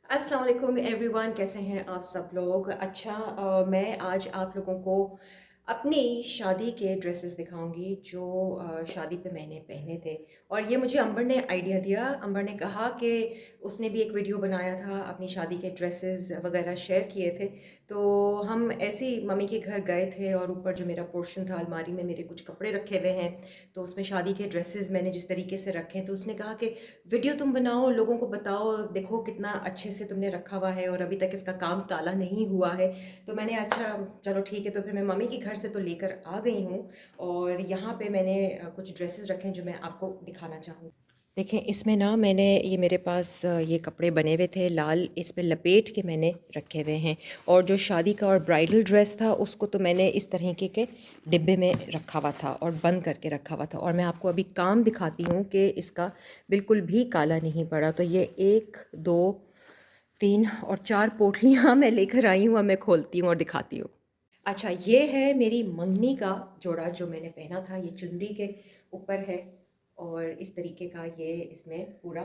अस्सलाम वालेकुम एवरीवन, कैसे हैं आप सब लोग। अच्छा, मैं आज आप लोगों को अपनी शादी के ड्रेसेस दिखाऊंगी जो शादी पे मैंने पहने थे। और ये मुझे अंबर ने आइडिया दिया। अंबर ने कहा कि उसने भी एक वीडियो बनाया था, अपनी शादी के ड्रेसेस वगैरह शेयर किए थे। तो हम ऐसे ही मम्मी के घर गए थे और ऊपर जो मेरा पोर्शन था, अलमारी में मेरे कुछ कपड़े रखे हुए हैं, तो उसमें शादी के ड्रेसेस मैंने जिस तरीके से रखे हैं, तो उसने कहा कि वीडियो तुम बनाओ, लोगों को बताओ, देखो कितना अच्छे से तुमने रखा हुआ है और अभी तक इसका काम काला नहीं हुआ है। तो मैंने अच्छा चलो ठीक है, तो फिर मैं मम्मी के घर से तो लेकर आ गई हूँ। और यहाँ पे मैंने कुछ ड्रेसेस रखे हैं जो मैं आपको दिखाना चाहूँ। देखें, इसमें ना मैंने ये मेरे पास ये कपड़े बने हुए थे लाल, इस पे लपेट के मैंने रखे हुए हैं। और जो शादी का और ब्राइडल ड्रेस था उसको तो मैंने इस तरीके के डिब्बे में रखा हुआ था और बंद करके रखा हुआ था। और मैं आपको अभी काम दिखाती हूँ कि इसका बिल्कुल भी काला नहीं पड़ा। तो ये 1 2 3 और 4 पोटलियाँ मैं लेकर आई हूँ। अब मैं खोलती हूँ और दिखाती हूँ। अच्छा, ये है मेरी मंगनी का जोड़ा जो मैंने पहना था। ये चुनरी के ऊपर है और इस तरीके का ये इसमें पूरा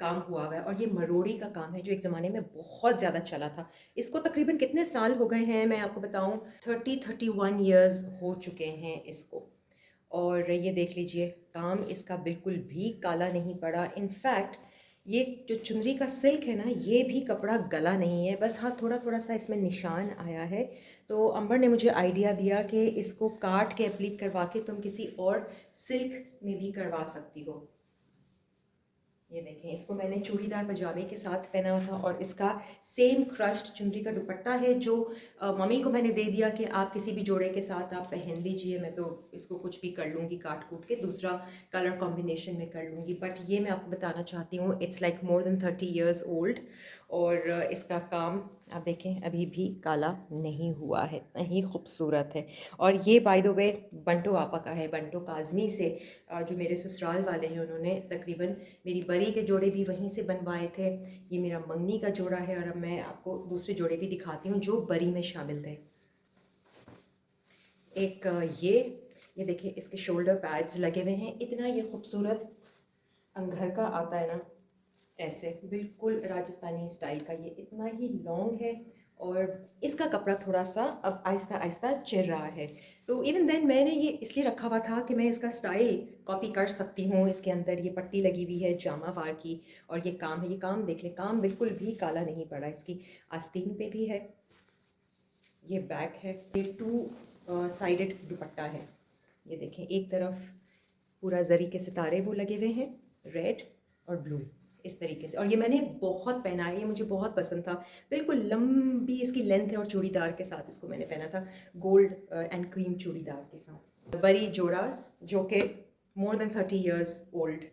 काम हुआ हुआ है। और ये मरोड़ी का काम है जो एक ज़माने में बहुत ज़्यादा चला था। इसको तकरीबन कितने साल हो गए हैं मैं आपको बताऊं, 30 31 ईयर्स हो चुके हैं इसको। और ये देख लीजिए, काम इसका बिल्कुल भी काला नहीं पड़ा। इनफैक्ट ये जो चुनरी का सिल्क है ना, ये भी कपड़ा गला नहीं है, बस हाँ थोड़ा थोड़ा सा इसमें निशान आया है। तो अंबर ने मुझे आइडिया दिया कि इसको काट के एप्लीक करवा के तुम किसी और सिल्क में भी करवा सकती हो। ये देखें, इसको मैंने चूड़ीदार पजामे के साथ पहना हुआ था और इसका सेम क्रश्ड चुनरी का दुपट्टा है जो मम्मी को मैंने दे दिया कि आप किसी भी जोड़े के साथ आप पहन लीजिए, मैं तो इसको कुछ भी कर लूँगी, काट कूट के दूसरा कलर कॉम्बिनेशन में कर लूँगी। बट ये मैं आपको बताना चाहती हूँ, it's like more than 30 years old. और इसका काम आप देखें अभी भी काला नहीं हुआ है, इतना ही खूबसूरत है। और ये बाय द वे बंटो आपा का है, बंटो काज़मी से, जो मेरे ससुराल वाले हैं, उन्होंने तकरीबन मेरी बरी के जोड़े भी वहीं से बनवाए थे। ये मेरा मंगनी का जोड़ा है और अब मैं आपको दूसरे जोड़े भी दिखाती हूँ जो बरी में शामिल थे। एक ये देखिए, इसके शोल्डर पैड्स लगे हुए हैं, इतना ये खूबसूरत अंगर का आता है ना, ऐसे बिल्कुल राजस्थानी स्टाइल का, ये इतना ही लॉन्ग है। और इसका कपड़ा थोड़ा सा अब आहिस्ता आहिस्ता चिर रहा है। तो इवन देन मैंने ये इसलिए रखा हुआ था कि मैं इसका स्टाइल कॉपी कर सकती हूँ। इसके अंदर ये पट्टी लगी हुई है जामा वार की और ये काम है, ये काम देख लें, काम बिल्कुल भी काला नहीं पड़ा। इसकी आस्तीन पे भी है, ये बैक है, ये 2 साइडेड दुपट्टा है। ये देखें, एक तरफ पूरा जरी के सितारे वो लगे हुए हैं, रेड और ब्लू, इस तरीके से। और ये मैंने बहुत पहना है, ये मुझे बहुत पसंद था। बिल्कुल लंबी इसकी लेंथ है और चूड़ीदार के साथ इसको मैंने पहना था, गोल्ड एंड क्रीम चूड़ीदार के साथ। बरी जोड़ास जो कि मोर देन 30 ईयर्स ओल्ड।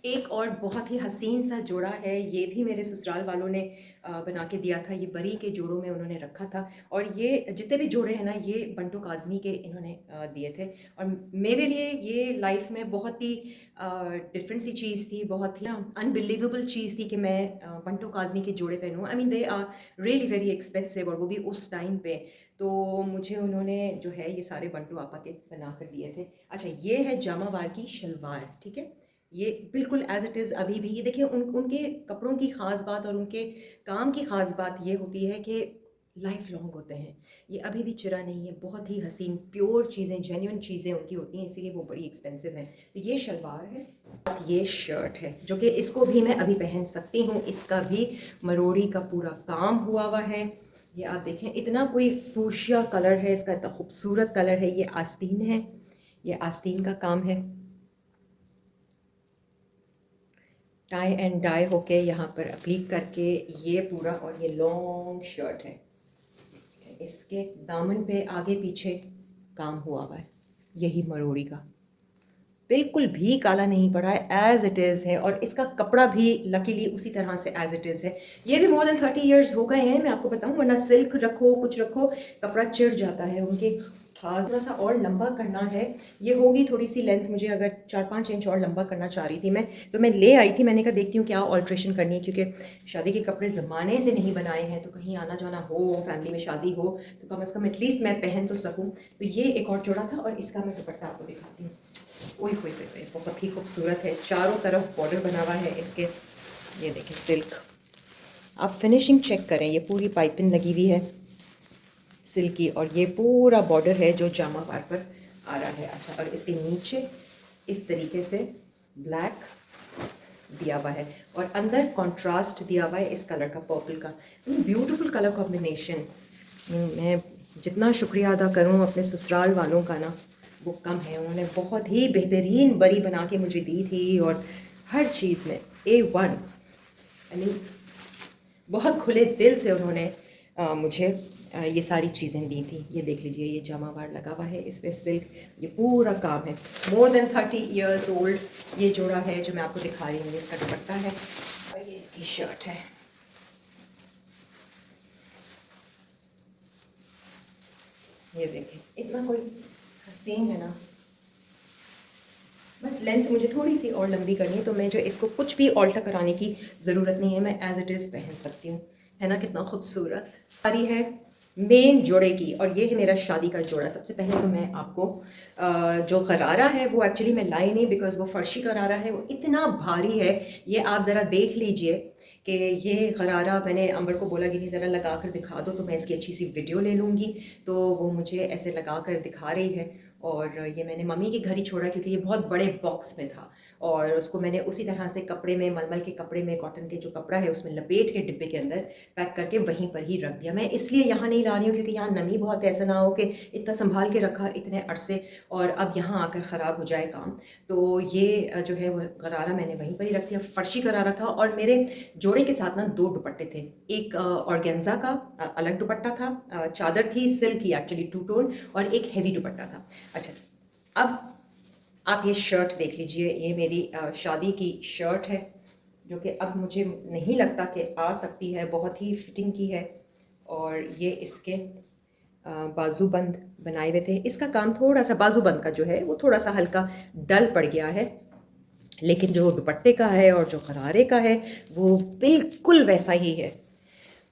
एक और बहुत ही हसीन सा जोड़ा है, ये भी मेरे ससुराल वालों ने बना के दिया था। ये बरी के जोड़ों में उन्होंने रखा था। और ये जितने भी जोड़े हैं ना, ये बंटो काज़मी के इन्होंने दिए थे। और मेरे लिए ये लाइफ में बहुत ही डिफरेंट सी चीज़ थी, बहुत ही अनबिलीवेबल चीज़ थी कि मैं बंटो काज़मी के जोड़े पहनूँ। I mean they are really very expensive, और वो भी उस टाइम पे। तो मुझे उन्होंने जो है ये सारे बंटो आपा के बना कर दिए थे। अच्छा, ये है जामावार की शलवार, ठीक है। ये बिल्कुल एज इट इज़ अभी भी, ये देखिए उनके कपड़ों की ख़ास बात और उनके काम की ख़ास बात ये होती है कि लाइफ लॉन्ग होते हैं। ये अभी भी चिरा नहीं है, बहुत ही हसीन प्योर चीज़ें, जेन्युइन चीज़ें उनकी होती हैं, इसीलिए वो बड़ी एक्सपेंसिव हैं। तो ये शलवार है, ये शर्ट है जो कि इसको भी मैं अभी पहन सकती हूँ। इसका भी मरोड़ी का पूरा काम हुआ हुआ है। ये आप देखें, इतना कोई फूशिया कलर है इसका, इतना खूबसूरत कलर है। ये आस्तीन है, ये आस्तीन का काम है, टाई एंड डाई होके यहाँ पर अप्लीक करके ये पूरा। और ये लॉन्ग शर्ट है, इसके दामन पे आगे पीछे काम हुआ हुआ है, यही मरोड़ी का, बिल्कुल भी काला नहीं पड़ा है, एज इट इज़ है। और इसका कपड़ा भी लकीली उसी तरह से एज इट इज़ है। ये भी मोर देन 30 ईयर्स हो गए हैं, मैं आपको बताऊं, वरना सिल्क रखो कुछ रखो कपड़ा चिढ़ जाता है। उनके खास थोड़ा सा और लंबा करना है, ये होगी थोड़ी सी लेंथ, मुझे अगर 4 5 इंच और लंबा करना चाह रही थी मैं, तो मैं ले आई थी। मैंने कहा देखती हूँ क्या ऑल्ट्रेशन करनी है, क्योंकि शादी के कपड़े ज़माने से नहीं बनाए हैं, तो कहीं आना जाना हो, फैमिली में शादी हो, तो कम अज़ कम एटलीस्ट मैं पहन तो सकूँ। तो ये एक और जोड़ा था और इसका मैं दुपट्टा आपको दिखाती हूँ। ओए होए होए होए, बहुत ही खूबसूरत है, चारों तरफ बॉर्डर बना हुआ है इसके। ये देखिए सिल्क, आप फिनिशिंग चेक करें, ये पूरी पाइपिंग लगी हुई है सिल्क की, और ये पूरा बॉर्डर है जो जामा वार पर आ रहा है। अच्छा, और इसके नीचे इस तरीके से ब्लैक दिया हुआ है और अंदर कंट्रास्ट दिया हुआ है इस कलर का, पर्पल का। Beautiful colour combination. मैं जितना शुक्रिया अदा करूं अपने ससुराल वालों का ना, वो कम है। उन्होंने बहुत ही बेहतरीन बरी बना के मुझे दी थी और हर चीज़ में A1। आई मीन बहुत खुले दिल से उन्होंने मुझे ये सारी चीज़ें दी थी। ये देख लीजिए, ये जामावार लगा हुआ है इस पे सिल्क, ये पूरा काम है। मोर देन 30 इयर्स ओल्ड ये जोड़ा है जो मैं आपको दिखा रही हूँ। ये इसका दुपट्टा है और ये इसकी शर्ट है। ये देखें, इतना कोई हसीन है ना। बस लेंथ मुझे थोड़ी सी और लंबी करनी है, तो मैं जो इसको कुछ भी ऑल्टर कराने की ज़रूरत नहीं है, मैं एज़ इट इज़ पहन सकती हूँ। है ना, कितना खूबसूरत सारी है मेन जोड़े की। और ये है मेरा शादी का जोड़ा। सबसे पहले तो मैं आपको जो गरारा है वो एक्चुअली मैं लाई नहीं, बिकॉज़ वो फर्शी गरारा है, वो इतना भारी है। ये आप ज़रा देख लीजिए कि ये गरारा, मैंने अंबर को बोला कि नहीं ज़रा लगा कर दिखा दो, तो मैं इसकी अच्छी सी वीडियो ले लूँगी। तो वो मुझे ऐसे लगा कर दिखा रही है। और ये मैंने मम्मी के घर ही छोड़ा क्योंकि ये बहुत बड़े बॉक्स में था, और उसको मैंने उसी तरह से कपड़े में, मलमल के कपड़े में, कॉटन के जो कपड़ा है उसमें लपेट के डिब्बे के अंदर पैक करके वहीं पर ही रख दिया। मैं इसलिए यहाँ नहीं ला रही हूँ क्योंकि यहाँ नमी बहुत, ऐसा ना हो कि इतना संभाल के रखा इतने अरसे और अब यहाँ आकर ख़राब हो जाए काम। तो ये जो है वो गरारा मैंने वहीं पर ही रख दिया। फर्शी गरारा था और मेरे जोड़े के साथ ना 2 दुपट्टे थे। एक ऑर्गेन्जा का अलग दुपट्टा था, चादर थी सिल्क की एक्चुअली 2 टोन, और एक हेवी दुपट्टा था। अच्छा, अब आप ये शर्ट देख लीजिए। ये मेरी शादी की शर्ट है जो कि अब मुझे नहीं लगता कि आ सकती है, बहुत ही फिटिंग की है। और ये इसके बाजूबंद बनाए हुए थे। इसका काम थोड़ा सा, बाजूबंद का जो है वो थोड़ा सा हल्का डल पड़ गया है, लेकिन जो दुपट्टे का है और जो गरारे का है वो बिल्कुल वैसा ही है।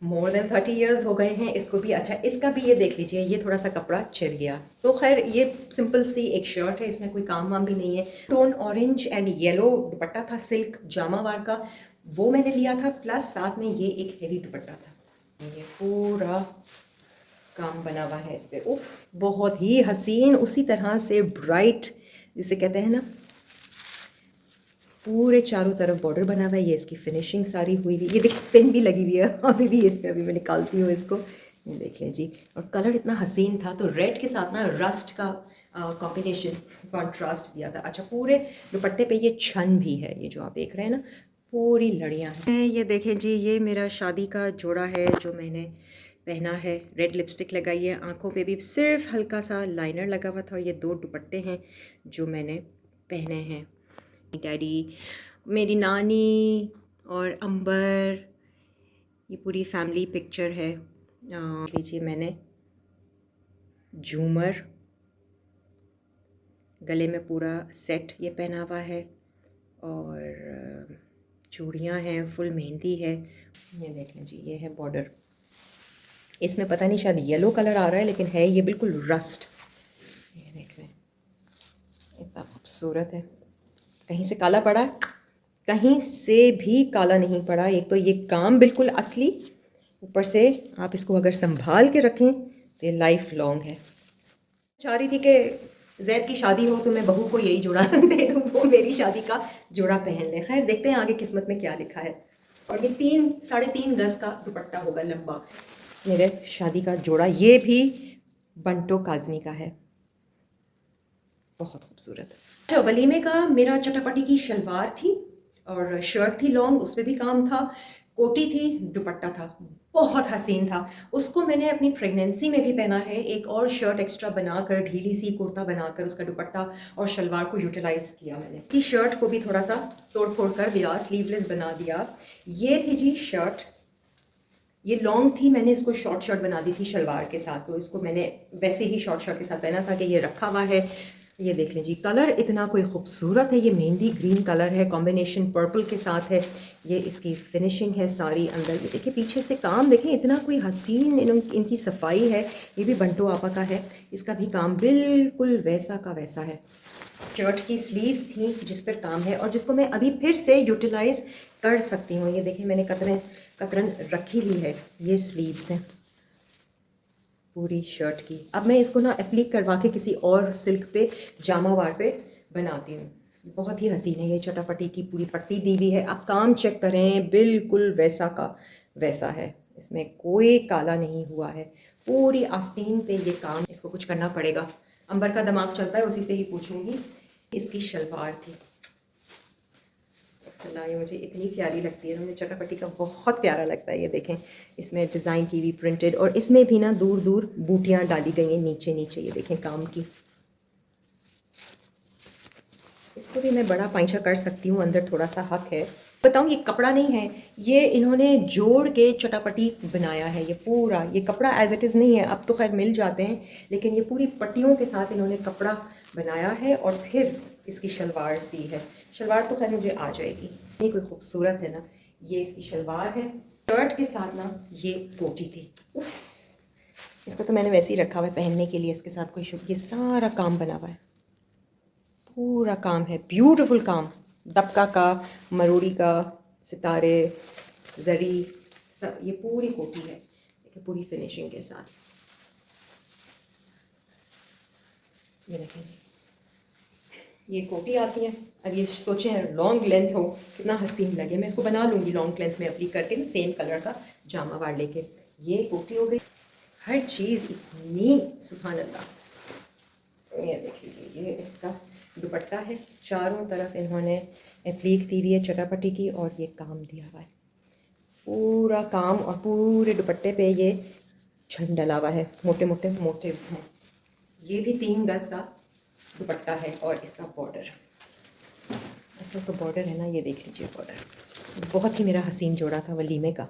मोर देन 30 इयर्स हो गए हैं इसको भी। अच्छा, इसका भी ये देख लीजिए, ये थोड़ा सा कपड़ा चिर गया। तो खैर ये सिंपल सी एक शर्ट है, इसमें कोई काम वाम भी नहीं है। टोन ऑरेंज एंड येलो दुपट्टा था सिल्क जामावार का, वो मैंने लिया था, प्लस साथ में ये एक हेवी दुपट्टा था। ये पूरा काम बना हुआ है इस पर। उफ, बहुत ही हसीन, उसी तरह से ब्राइट जिसे कहते हैं ना, पूरे चारों तरफ बॉर्डर बना हुआ है। ये इसकी फिनिशिंग सारी हुई हुई, ये देखिए पिन भी लगी हुई है अभी भी इस पर। अभी मैं निकालती हूँ इसको, ये देख लें जी। और कलर इतना हसीन था, तो रेड के साथ ना रस्ट का कॉम्बिनेशन, कॉन्ट्रास्ट दिया था। अच्छा, पूरे दुपट्टे पे ये छन भी है, ये जो आप देख रहे हैं ना, पूरी लड़ियाँ हैं। ये देखें जी, ये मेरा शादी का जोड़ा है जो मैंने पहना है। रेड लिपस्टिक लगाई है, आँखों पे भी सिर्फ हल्का सा लाइनर लगा हुआ था। और ये 2 दुपट्टे हैं जो मैंने पहने हैं। डैडी, मेरी नानी और अंबर, ये पूरी फैमिली पिक्चर है। लीजिए, मैंने झूमर, गले में पूरा सेट ये पहना हुआ है, और चूड़ियाँ हैं, फुल मेहंदी है। ये देख लें जी, ये है बॉर्डर। इसमें पता नहीं शायद येलो कलर आ रहा है, लेकिन है ये बिल्कुल रस्ट। ये देख लें, इतना खूबसूरत है। कहीं से काला पड़ा, कहीं से भी काला नहीं पड़ा। एक तो ये काम बिल्कुल असली, ऊपर से आप इसको अगर संभाल के रखें तो ये लाइफ लॉन्ग है। चाह रही थी कि जैद की शादी हो तो मैं बहू को यही जोड़ा दे दूँ, वो मेरी शादी का जोड़ा पहन ले। खैर देखते हैं आगे किस्मत में क्या लिखा है। और ये 3-3.5 गज का दुपट्टा होगा लंबा, मेरे शादी का जोड़ा। ये भी बंटो काज़मी का है, बहुत खूबसूरत। अच्छा, वलीमे का मेरा चटापटी की शलवार थी और शर्ट थी लॉन्ग, उसमें भी काम था, कोटी थी, दुपट्टा था, बहुत हसीन था। उसको मैंने अपनी प्रेगनेंसी में भी पहना है। एक और शर्ट एक्स्ट्रा बनाकर, ढीली सी कुर्ता बनाकर, उसका दुपट्टा और शलवार को यूटिलाइज़ किया मैंने। की शर्ट को भी थोड़ा सा तोड़ फोड़ कर दिया, स्लीवलेस बना दिया। ये थी जी शर्ट, ये लॉन्ग थी, मैंने इसको शॉर्ट शर्ट बना दी थी शलवार के साथ, तो इसको मैंने वैसे ही शॉर्ट शर्ट के साथ पहना था कि ये रखा हुआ है। ये देख लें जी, कलर इतना कोई खूबसूरत है, ये मेहंदी ग्रीन कलर है, कॉम्बिनेशन पर्पल के साथ है। ये इसकी फिनिशिंग है सारी अंदर। ये देखिए पीछे से काम देखें, इतना कोई हसीन इनकी सफाई है। ये भी बंटो आपा का है, इसका भी काम बिल्कुल वैसा का वैसा है। शर्ट की स्लीव्स थी जिस पर काम है और जिसको मैं अभी फिर से यूटिलाइज़ कर सकती हूँ। ये देखिए मैंने कतरन रखी हुई है। ये स्लीव्स हैं पूरी शर्ट की। अब मैं इसको ना एप्लीक करवा के किसी और सिल्क पे जामावार पे बनाती हूँ। बहुत ही हसीन है ये, चटापटी की पूरी पट्टी दी हुई है। आप काम चेक करें, बिल्कुल वैसा का वैसा है, इसमें कोई काला नहीं हुआ है। पूरी आस्तीन पे ये काम, इसको कुछ करना पड़ेगा। अंबर का दिमाग चलता है, उसी से ही पूछूंगी। इसकी शलवार थी, अल्लाह ये मुझे इतनी प्यारी लगती है, मुझे चटापटी का बहुत प्यारा लगता है। ये देखें, इसमें डिज़ाइन की हुई प्रिंटेड, और इसमें भी ना दूर दूर बूटियाँ डाली गई हैं नीचे नीचे, ये देखें काम की। इसको भी मैं बड़ा पाइंचा कर सकती हूँ, अंदर थोड़ा सा हक है। बताऊँ, ये कपड़ा नहीं है, ये इन्होंने जोड़ के चटापटी बनाया है। ये पूरा ये कपड़ा एज इट इज़ नहीं है, अब तो खैर मिल जाते हैं, लेकिन ये पूरी पट्टियों के साथ इन्होंने कपड़ा बनाया है और फिर इसकी शलवार सी है। शलवार तो खैर मुझे आ जाएगी, ये कोई खूबसूरत है ना। ये इसकी शलवार है, शर्ट के साथ ना ये कोटी थी। उफ, इसको तो मैंने वैसे ही रखा हुआ है पहनने के लिए, इसके साथ कोई ये सारा काम बना हुआ है, पूरा काम है, ब्यूटीफुल काम, दबका का, मरोड़ी का, सितारे, जरी, सब ये पूरी कोटी है, देखिए पूरी फिनिशिंग के साथ। ये देखें जी, ये कोटी आती है। अब ये सोचें लॉन्ग लेंथ हो, कितना हसीन लगे। मैं इसको बना लूँगी लॉन्ग लेंथ में अप्ली करके ना, सेम कलर का जामा वार लेके। ये कोटी हो गई, हर चीज़ इतनी सुभान अल्लाह। ये देख लीजिए, ये इसका दुपट्टा है, चारों तरफ इन्होंने एप्लीक दी हुई है चटापटी की, और ये काम दिया हुआ है पूरा काम, और पूरे दुपट्टे पे ये छन डला हुआ है, मोटे मोटे मोटिव्स हैं। ये भी 3 गज का दुपट्टा है, और इसका बॉर्डर, ऐसा तो बॉर्डर है ना, ये देख लीजिए बॉर्डर। बहुत ही मेरा हसीन जोड़ा था वलीमे का।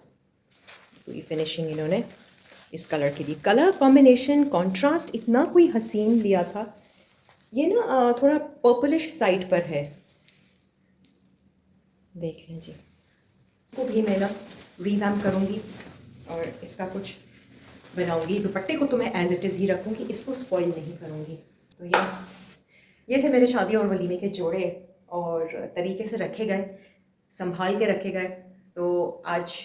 पूरी फिनिशिंग इन्होंने इस कलर की दी, कलर कॉम्बिनेशन कॉन्ट्रास्ट इतना कोई हसीन लिया था। ये ना थोड़ा पर्पलिश साइड पर है, देख लें जी। इसको भी मैं ना रीवैम्प करूँगी और इसका कुछ बनाऊँगी। दुपट्टे को तो मैं एज इट इज़ ही रखूँगी, इसको स्पॉइल नहीं करूँगी। तो यस, ये थे मेरे शादी और वलीमे के जोड़े, और तरीके से रखे गए, संभाल के रखे गए। तो आज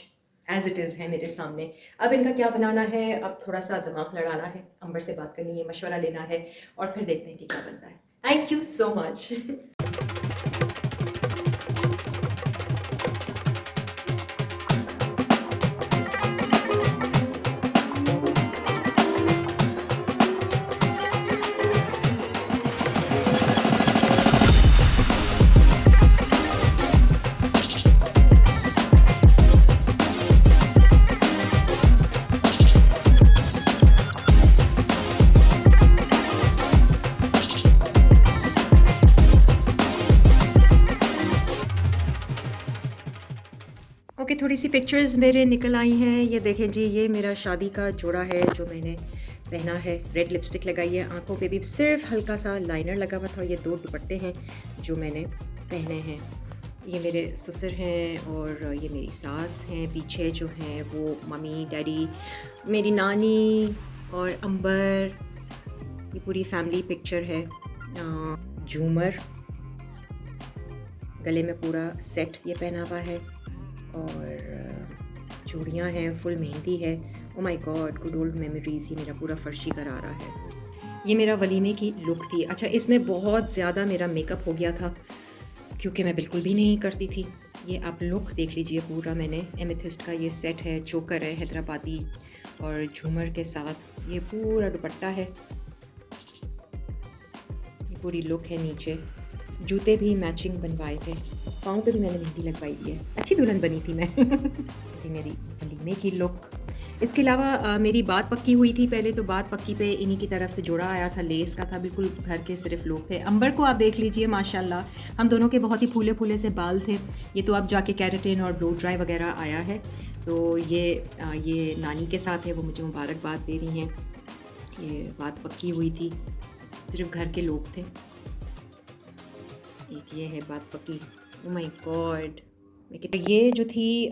एज इट इज़ है मेरे सामने। अब इनका क्या बनाना है, अब थोड़ा सा दिमाग लड़ाना है, अंबर से बात करनी है, मशवरा लेना है, और फिर देखते हैं कि क्या बनता है। Thank you so much. Okay, थोड़ी सी पिक्चर्स मेरे निकल आई हैं। ये देखें जी, ये मेरा शादी का जोड़ा है जो मैंने पहना है। रेड लिपस्टिक लगाई है, आंखों पे भी सिर्फ हल्का सा लाइनर लगा हुआ था, और ये 2 दुपट्टे हैं जो मैंने पहने हैं। ये मेरे ससुर हैं और ये मेरी सास हैं, पीछे जो हैं वो मम्मी डैडी, मेरी नानी और अंबर। ये पूरी फैमिली पिक्चर है। झूमर, गले में पूरा सेट ये पहना हुआ है, और चूड़ियाँ हैं, फुल मेहंदी है। Oh my God, good old memories, ये मेरा पूरा फर्शी करा रहा है। ये मेरा वलीमे की लुक थी। अच्छा, इसमें बहुत ज़्यादा मेरा मेकअप हो गया था क्योंकि मैं बिल्कुल भी नहीं करती थी। ये आप लुक देख लीजिए, पूरा मैंने एमेथिस्ट का ये सेट है, चोकर है हैदराबादी और झूमर के साथ। ये पूरा दुपट्टा है, ये पूरी लुक है। नीचे जूते भी मैचिंग बनवाए थे, पाँव पे भी मैंने मेहंदी लगवाई है। अच्छी दुल्हन बनी थी मैं। थी मेरी वलीमे की लुक। इसके अलावा मेरी बात पक्की हुई थी पहले, तो बात पक्की पे इन्हीं की तरफ से जोड़ा आया था, लेस का था, बिल्कुल घर के सिर्फ लोग थे। अंबर को आप देख लीजिए, माशाल्लाह, हम दोनों के बहुत ही फूले फूले से बाल थे। ये तो अब जाके कैरेटिन और ब्लो ड्राई वगैरह आया है। तो ये नानी के साथ है, वो मुझे मुबारकबाद दे रही हैं। ये बात पक्की हुई थी, सिर्फ घर के लोग थे। एक ये है बात पक्की। ओ माय गॉड, ये जो थी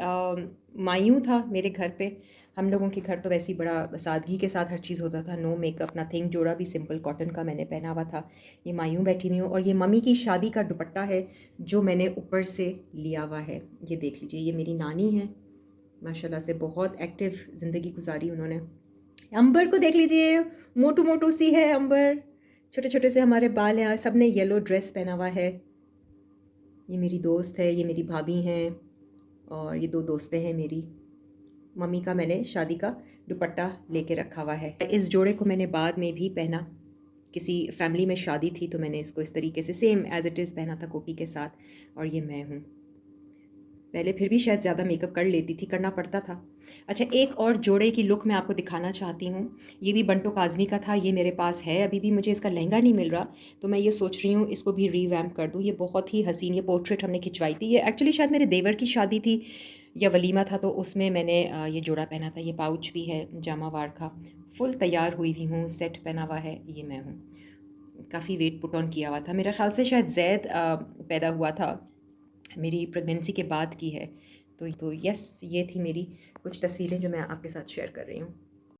मायूं था मेरे घर पे। हम लोगों के घर तो वैसे ही बड़ा सादगी के साथ हर चीज़ होता था, नो मेकअप नथिंग। जोड़ा भी सिंपल कॉटन का मैंने पहना हुआ था। ये मायूं बैठी हुई हूँ, और ये मम्मी की शादी का दुपट्टा है जो मैंने ऊपर से लिया हुआ है। ये देख लीजिए, ये मेरी नानी है, माशाल्लाह से बहुत एक्टिव ज़िंदगी गुजारी उन्होंने। अंबर को देख लीजिए, मोटू मोटू सी है अंबर, छोटे छोटे से हमारे बाल हैं, सब ने येलो ड्रेस पहना हुआ है। ये मेरी दोस्त है, ये मेरी भाभी हैं, और ये दो दोस्तें हैं मेरी। मम्मी का मैंने शादी का दुपट्टा लेके रखा हुआ है। इस जोड़े को मैंने बाद में भी पहना, किसी फैमिली में शादी थी तो मैंने इसको इस तरीके से सेम एज़ इट इज़ पहना था कोटी के साथ, और ये मैं हूँ। पहले फिर भी शायद ज़्यादा मेकअप कर लेती थी, करना पड़ता था। अच्छा, एक और जोड़े की लुक मैं आपको दिखाना चाहती हूँ। ये भी बंटो काज़मी का था, ये मेरे पास है अभी भी, मुझे इसका लहंगा नहीं मिल रहा, तो मैं ये सोच रही हूँ इसको भी रीवैम्प कर दूँ। ये बहुत ही हसीन, ये पोर्ट्रेट हमने खिंचवाई थी, ये एक्चुअली शायद मेरे देवर की शादी थी या वलीमा था, तो उसमें मैंने ये जोड़ा पहना था। ये पाउच भी है जामावार का, फुल तैयार हुई हुई हूँ, सेट पहना हुआ है, ये मैं हूँ। काफ़ी वेट पुट ऑन किया हुआ था, मेरा ख्याल से शायद जैद पैदा हुआ था, मेरी प्रेगनेंसी के बाद की है। तो यस, ये थी मेरी कुछ तस्वीरें जो मैं आपके साथ शेयर कर रही हूँ।